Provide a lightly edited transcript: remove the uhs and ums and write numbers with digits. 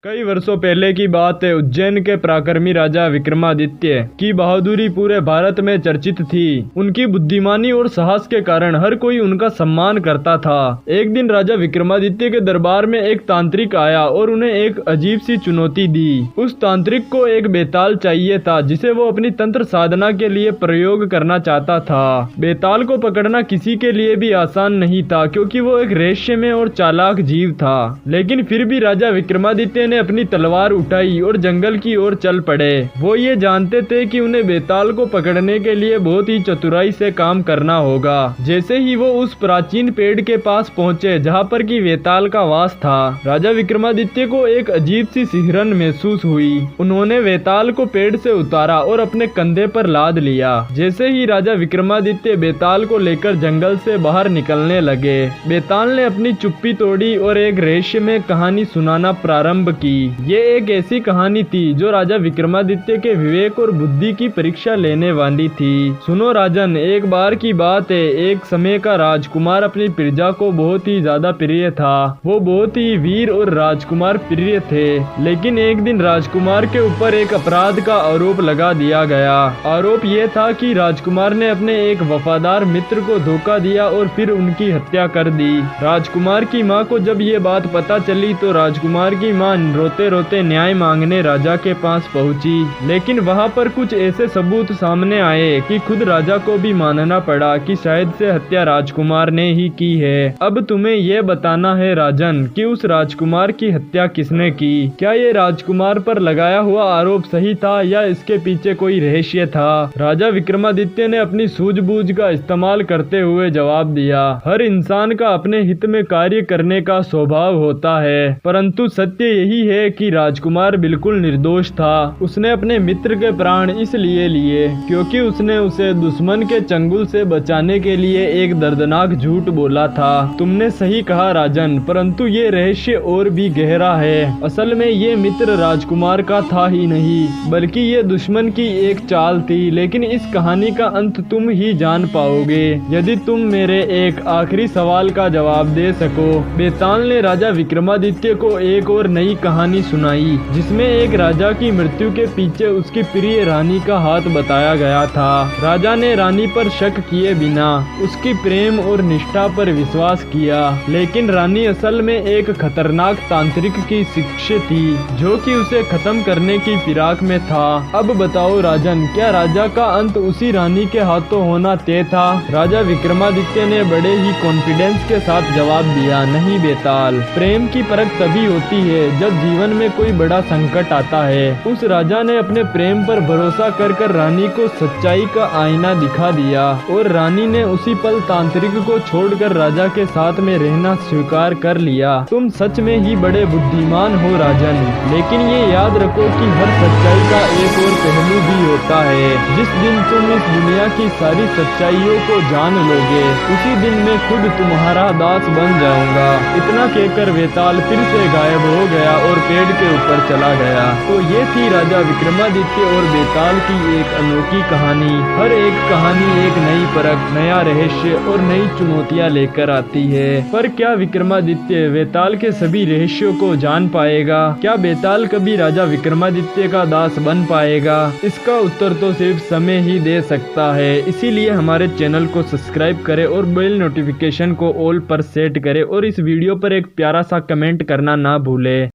कई वर्षों पहले की बात है। उज्जैन के पराक्रमी राजा विक्रमादित्य की बहादुरी पूरे भारत में चर्चित थी। उनकी बुद्धिमानी और साहस के कारण हर कोई उनका सम्मान करता था। एक दिन राजा विक्रमादित्य के दरबार में एक तांत्रिक आया और उन्हें एक अजीब सी चुनौती दी। उस तांत्रिक को एक बेताल चाहिए था जिसे वो अपनी तंत्र साधना के लिए प्रयोग करना चाहता था। बेताल को पकड़ना किसी के लिए भी आसान नहीं था क्योंकि वो एक रहस्यमय और चालाक जीव था। लेकिन फिर भी राजा विक्रमादित्य ने अपनी तलवार उठाई और जंगल की ओर चल पड़े। वो ये जानते थे कि उन्हें बेताल को पकड़ने के लिए बहुत ही चतुराई से काम करना होगा। जैसे ही वो उस प्राचीन पेड़ के पास पहुंचे जहां पर कि बेताल का वास था, राजा विक्रमादित्य को एक अजीब सी सिहरन महसूस हुई। उन्होंने बेताल को पेड़ से उतारा और अपने कंधे पर लाद लिया। जैसे ही राजा विक्रमादित्य बेताल को लेकर जंगल से बाहर निकलने लगे, बेताल ने अपनी चुप्पी तोड़ी और एक रहस्यमय कहानी सुनाना प्रारंभ की। ये एक ऐसी कहानी थी जो राजा विक्रमादित्य के विवेक और बुद्धि की परीक्षा लेने वाली थी। सुनो राजन, एक बार की बात है। एक समय का राजकुमार अपनी प्रजा को बहुत ही ज्यादा प्रिय था। वो बहुत ही वीर और राजकुमार प्रिय थे। लेकिन एक दिन राजकुमार के ऊपर एक अपराध का आरोप लगा दिया गया। आरोप ये था कि राजकुमार ने अपने एक वफादार मित्र को धोखा दिया और फिर उनकी हत्या कर दी। राजकुमार की माँ को जब ये बात पता चली तो राजकुमार की माँ रोते रोते न्याय मांगने राजा के पास पहुंची। लेकिन वहां पर कुछ ऐसे सबूत सामने आए कि खुद राजा को भी मानना पड़ा कि शायद से हत्या राजकुमार ने ही की है। अब तुम्हें यह बताना है राजन कि उस राजकुमार की हत्या किसने की। क्या ये राजकुमार पर लगाया हुआ आरोप सही था या इसके पीछे कोई रहस्य था। राजा विक्रमादित्य ने अपनी सूझबूझ का इस्तेमाल करते हुए जवाब दिया, हर इंसान का अपने हित में कार्य करने का स्वभाव होता है, परंतु सत्य यही है कि राजकुमार बिल्कुल निर्दोष था। उसने अपने मित्र के प्राण इसलिए लिए क्योंकि उसने उसे दुश्मन के चंगुल से बचाने के लिए एक दर्दनाक झूठ बोला था। तुमने सही कहा राजन, परंतु ये रहस्य और भी गहरा है। असल में ये मित्र राजकुमार का था ही नहीं बल्कि ये दुश्मन की एक चाल थी। लेकिन इस कहानी का अंत तुम ही जान पाओगे यदि तुम मेरे एक आखिरी सवाल का जवाब दे सको। बेताल ने राजा विक्रमादित्य को एक और नई कहानी सुनाई जिसमें एक राजा की मृत्यु के पीछे उसकी प्रिय रानी का हाथ बताया गया था। राजा ने रानी पर शक किए बिना उसकी प्रेम और निष्ठा पर विश्वास किया। लेकिन रानी असल में एक खतरनाक तांत्रिक की शिष्य थी जो कि उसे खत्म करने की फिराक में था। अब बताओ राजन, क्या राजा का अंत उसी रानी के हाथों होना तय था। राजा विक्रमादित्य ने बड़े ही कॉन्फिडेंस के साथ जवाब दिया, नहीं बेताल, प्रेम की परख तभी होती है जब जीवन में कोई बड़ा संकट आता है। उस राजा ने अपने प्रेम पर भरोसा कर रानी को सच्चाई का आईना दिखा दिया और रानी ने उसी पल तांत्रिक को छोड़कर राजा के साथ में रहना स्वीकार कर लिया। तुम सच में ही बड़े बुद्धिमान हो राजन, लेकिन ये याद रखो कि हर सच्चाई का एक और पहलू भी होता है। जिस दिन तुम इस दुनिया की सारी सच्चाइयों को जान लोगे उसी दिन मैं खुद तुम्हारा दास बन जाऊंगा। इतना कहकर बेताल फिर से गायब हो गया और पेड़ के ऊपर चला गया। तो ये थी राजा विक्रमादित्य और बेताल की एक अनोखी कहानी। हर एक कहानी एक नई परख, नया रहस्य और नई चुनौतियां लेकर आती है। पर क्या विक्रमादित्य बेताल के सभी रहस्यों को जान पाएगा। क्या बेताल कभी राजा विक्रमादित्य का दास बन पाएगा। इसका उत्तर तो सिर्फ समय ही दे सकता है। इसीलिए हमारे चैनल को सब्सक्राइब करें और बेल नोटिफिकेशन को ऑल पर सेट करें और इस वीडियो पर एक प्यारा सा कमेंट करना ना भूले।